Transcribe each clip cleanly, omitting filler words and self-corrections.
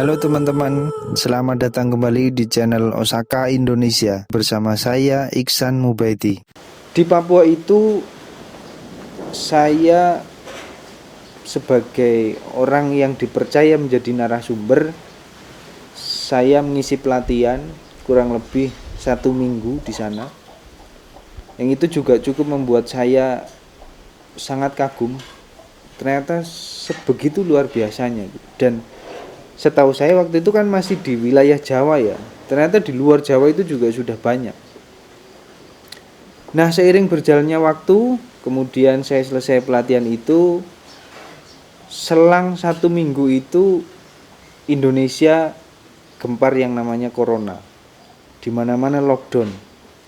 Halo teman-teman, selamat datang kembali di channel Osaka Indonesia bersama saya Iksan Mubaidi. Di Papua itu saya sebagai orang yang dipercaya menjadi narasumber, saya mengisi pelatihan kurang lebih 1 minggu di sana. Yang itu juga cukup membuat saya sangat kagum. Ternyata sebegitu luar biasanya dan setahu saya waktu itu kan masih di wilayah Jawa ya. Ternyata di luar Jawa itu juga sudah banyak. Nah, seiring berjalannya waktu, kemudian saya selesai pelatihan itu, selang 1 minggu itu Indonesia gempar yang namanya corona. Di mana-mana lockdown.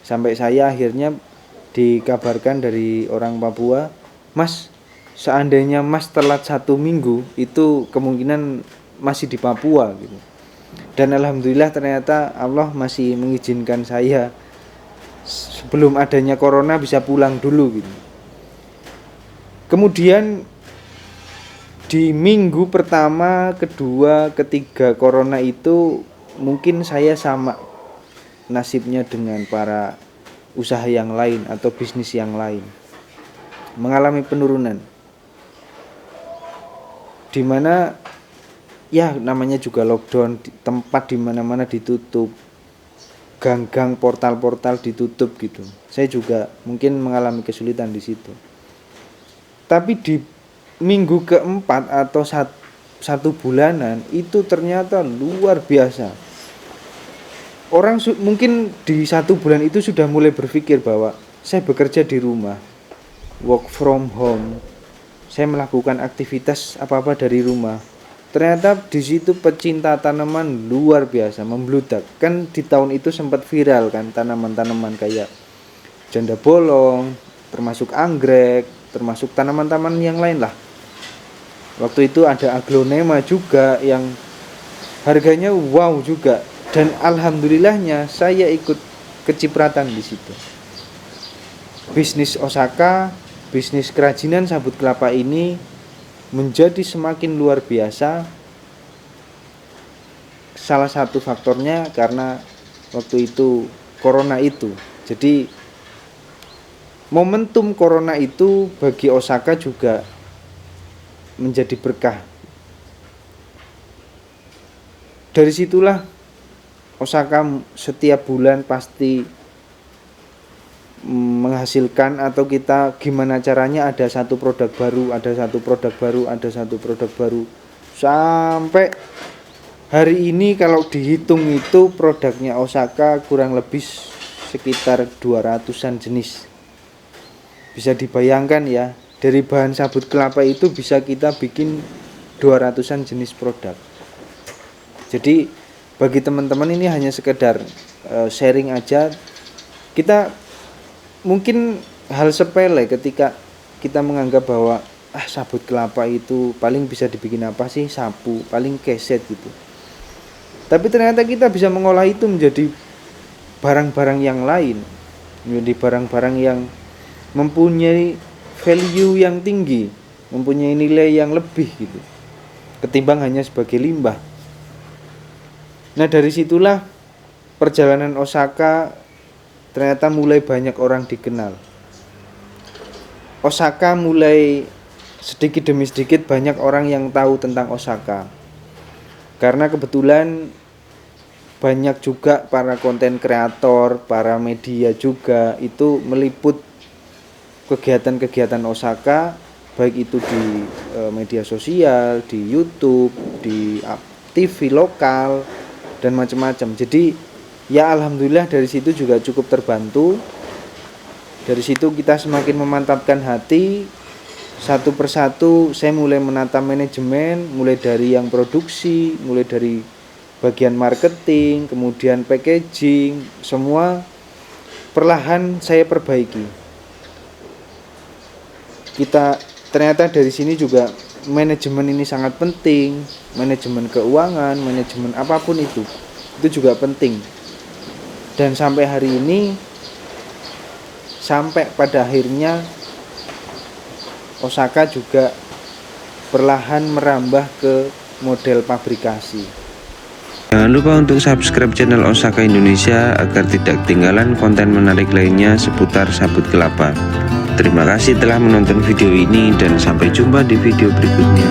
Sampai saya akhirnya dikabarkan dari orang Papua, "Mas, seandainya Mas telat 1 minggu, itu kemungkinan masih di Papua gitu." Dan alhamdulillah ternyata Allah masih mengizinkan saya sebelum adanya corona bisa pulang dulu gitu. Kemudian di minggu pertama, kedua, ketiga corona itu mungkin saya sama nasibnya dengan para usaha yang lain atau bisnis yang lain, mengalami penurunan. Di mana ya namanya juga lockdown, tempat di mana-mana ditutup, gang-gang, portal-portal ditutup gitu. Saya juga mungkin mengalami kesulitan di situ. Tapi di minggu keempat atau satu bulanan itu ternyata luar biasa. Orang mungkin di 1 bulan itu sudah mulai berpikir bahwa saya bekerja di rumah, work from home, saya melakukan aktivitas apa-apa dari rumah. Ternyata di situ pecinta tanaman luar biasa membludak. Kan di tahun itu sempat viral kan tanaman-tanaman kayak janda bolong, termasuk anggrek, termasuk tanaman-tanaman yang lain lah. Waktu itu ada aglonema juga yang harganya wow juga, dan alhamdulillahnya saya ikut kecipratan di situ. Bisnis Osaka, bisnis kerajinan sabut kelapa ini menjadi semakin luar biasa. Salah satu faktornya karena waktu itu corona itu. Jadi momentum corona itu bagi Osaka juga menjadi berkah. Dari situlah Osaka setiap bulan pasti menghasilkan, atau kita gimana caranya ada satu produk baru, sampai hari ini kalau dihitung itu produknya Osaka kurang lebih sekitar 200-an jenis. Bisa dibayangkan ya, dari bahan sabut kelapa itu bisa kita bikin 200-an jenis produk. Jadi bagi teman-teman ini hanya sekedar sharing aja. Kita mungkin hal sepele ketika kita menganggap bahwa sabut kelapa itu paling bisa dibikin apa sih, sapu, paling keset gitu. Tapi ternyata kita bisa mengolah itu menjadi barang-barang yang lain, menjadi barang-barang yang mempunyai value yang tinggi, mempunyai nilai yang lebih gitu, ketimbang hanya sebagai limbah. Nah, dari situlah perjalanan Osaka ternyata mulai banyak orang dikenal. Osaka mulai sedikit demi sedikit banyak orang yang tahu tentang Osaka. Karena kebetulan banyak juga para konten kreator, para media juga itu meliput kegiatan-kegiatan Osaka, baik itu di media sosial, di YouTube, di TV lokal dan macam-macam. Jadi ya alhamdulillah dari situ juga cukup terbantu. Dari situ kita semakin memantapkan hati. Satu persatu saya mulai menata manajemen, mulai dari yang produksi, mulai dari bagian marketing, kemudian packaging, semua perlahan saya perbaiki. Kita ternyata dari sini juga manajemen ini sangat penting, manajemen keuangan, manajemen apapun itu juga penting. Dan sampai hari ini, sampai pada akhirnya Osaka juga perlahan merambah ke model pabrikasi. Jangan lupa untuk subscribe channel Osaka Indonesia agar tidak ketinggalan konten menarik lainnya seputar sabut kelapa. Terima kasih telah menonton video ini dan sampai jumpa di video berikutnya.